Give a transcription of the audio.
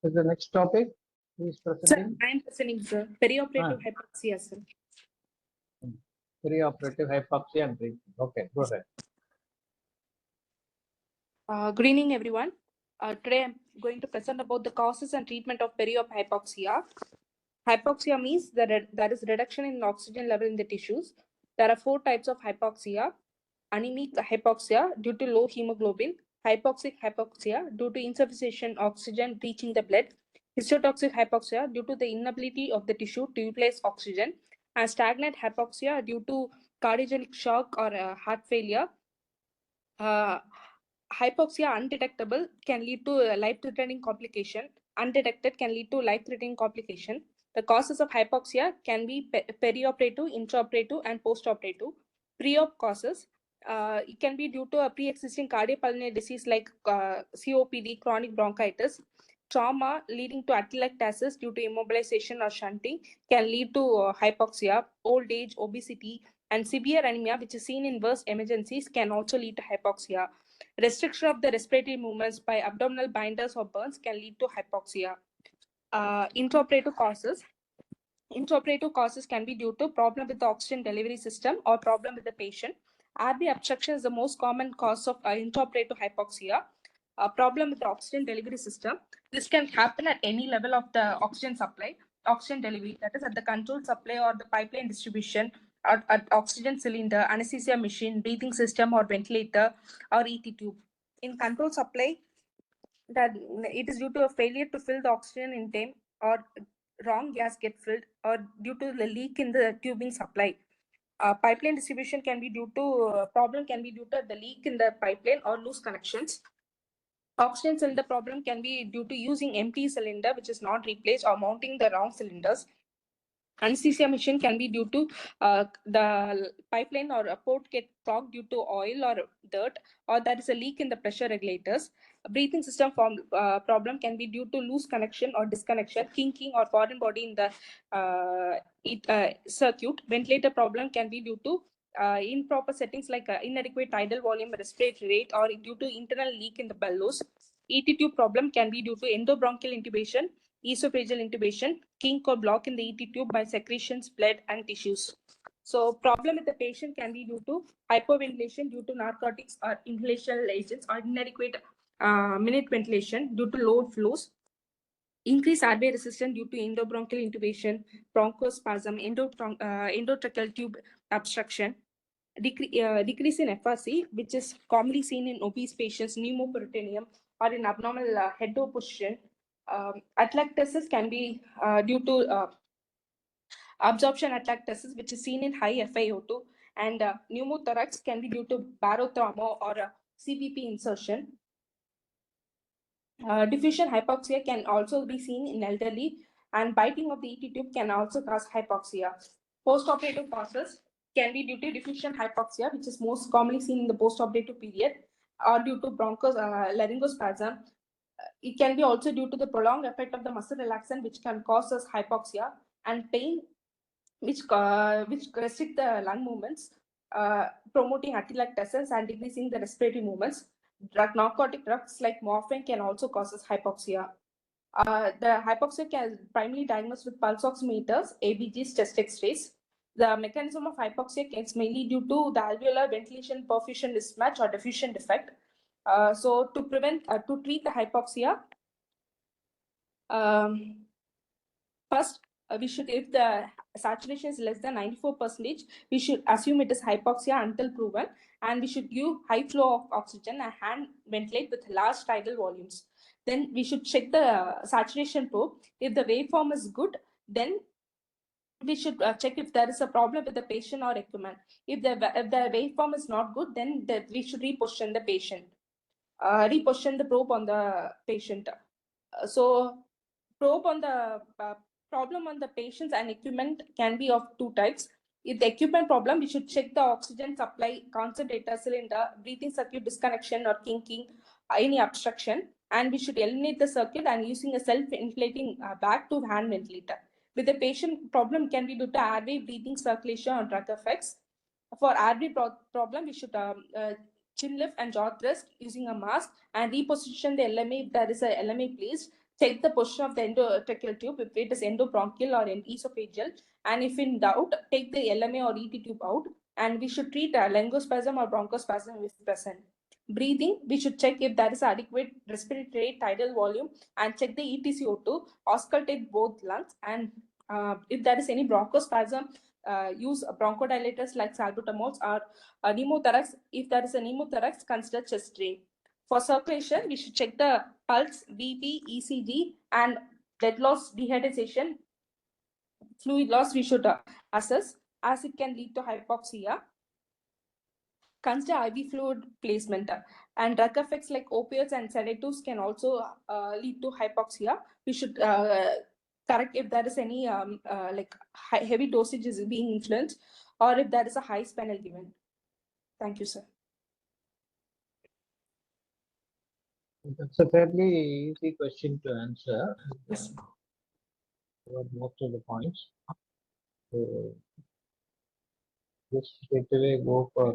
is the next topic. Who is Sir, presenting? I am presenting, sir. Perioperative hypoxia, sir. Perioperative hypoxia and breathing. Okay, go ahead. Good evening, everyone. Today I'm going to present about the causes and treatment of perioperative hypoxia. Hypoxia means that there is reduction in oxygen level in the tissues. There are 4 types of hypoxia. Anemic hypoxia due to low hemoglobin, hypoxic hypoxia due to insufficient oxygen reaching the blood, histotoxic hypoxia due to the inability of the tissue to utilize oxygen, and stagnant hypoxia due to cardiogenic shock or heart failure. Hypoxia undetectable can lead to life-threatening complication. Undetected can lead to life-threatening complication. The causes of hypoxia can be perioperative, intraoperative, and postoperative. Pre-op causes, it can be due to a pre-existing cardiopulmonary disease like COPD, chronic bronchitis. Trauma leading to atelectasis due to immobilization or shunting can lead to hypoxia. Old age, obesity, and severe anemia, which is seen in worst emergencies, can also lead to hypoxia. Restriction of the respiratory movements by abdominal binders or burns can lead to hypoxia. Intraoperative causes. Intraoperative causes can be due to problem with the oxygen delivery system or problem with the patient. RB obstruction is the most common cause of intraoperative hypoxia. Problem with the oxygen delivery system. This can happen at any level of the oxygen supply, oxygen delivery, that is at the control supply or the pipeline distribution, or at oxygen cylinder, anesthesia machine, breathing system or ventilator, or ET tube. In control supply, that it is due to a failure to fill the oxygen in time, or wrong gas get filled, or due to the leak in the tubing supply. Pipeline distribution can be due to problem can be due to the leak in the pipeline or loose connections. Oxygen cylinder problem can be due to using empty cylinder which is not replaced or mounting the wrong cylinders. Anesthesia machine can be due to the pipeline or a port get clogged due to oil or dirt, or there is a leak in the pressure regulators. A breathing system problem can be due to loose connection or disconnection, kinking or foreign body in the circuit. Ventilator problem can be due to improper settings like inadequate tidal volume, respiratory rate, or due to internal leak in the bellows. ET tube problem can be due to endobronchial intubation, esophageal intubation, kink or block in the ET tube by secretions, blood, and tissues. So problem with the patient can be due to hypoventilation due to narcotics or inhalational agents, or inadequate minute ventilation due to low flows, increased airway resistance due to endobronchial intubation, bronchospasm, endotracheal tube obstruction, decrease in FRC, which is commonly seen in obese patients, pneumoperitoneum, or in abnormal head position. Atelectasis can be due to absorption atelectasis, which is seen in high FiO2, and pneumothorax can be due to barotrauma or CPP insertion. Diffusion hypoxia can also be seen in elderly, and biting of the ET tube can also cause hypoxia. Postoperative causes can be due to diffusion hypoxia, which is most commonly seen in the postoperative period, or due to laryngospasm. It can be also due to the prolonged effect of the muscle relaxant, which can cause us hypoxia, and pain, which restrict the lung movements, promoting atelectasis and decreasing the respiratory movements. Narcotic drugs like morphine can also cause hypoxia. The hypoxia can primarily diagnosed with pulse oximeters, ABGs, chest X-rays. The mechanism of hypoxia is mainly due to the alveolar ventilation perfusion mismatch or diffusion defect. So to treat the hypoxia, first, we should, if the saturation is less than 94%, we should assume it is hypoxia until proven, and we should give high flow of oxygen and hand ventilate with large tidal volumes. Then we should check the saturation probe. If the waveform is good, then we should check if there is a problem with the patient or equipment. If the waveform is not good, then we should reposition the patient, reposition the probe on the patient. So probe on the problem on the patients and equipment can be of 2 types. If the equipment problem, we should check the oxygen supply, concentrator, cylinder, breathing circuit disconnection or kinking, any obstruction, and we should eliminate the circuit and using a self-inflating bag to hand ventilator. With the patient problem can be due to airway, breathing, circulation, or drug effects. For airway problem, we should chin lift and jaw thrust using a mask and reposition the LMA if there is a LMA placed. Check the position of the endotracheal tube if it is endobronchial or esophageal, and if in doubt, take the LMA or ET tube out, and we should treat laryngospasm or bronchospasm if present. Breathing, we should check if there is adequate respiratory rate, tidal volume, and check the EtCO2, auscultate both lungs, and if there is any bronchospasm, use bronchodilators like salbutamol or pneumothorax. If there is a pneumothorax, consider chest drain. For circulation, we should check the pulse, BP, ECG, and blood loss, dehydration, fluid loss we should assess, as it can lead to hypoxia. Consider IV fluid placement, and drug effects like opioids and sedatives can also lead to hypoxia. We should correct if there is any like heavy dosage is being influenced, or if there is a high spinal given. Thank you, sir. That's a fairly easy question to answer. Yes. Covered most of the points. So just straight away go for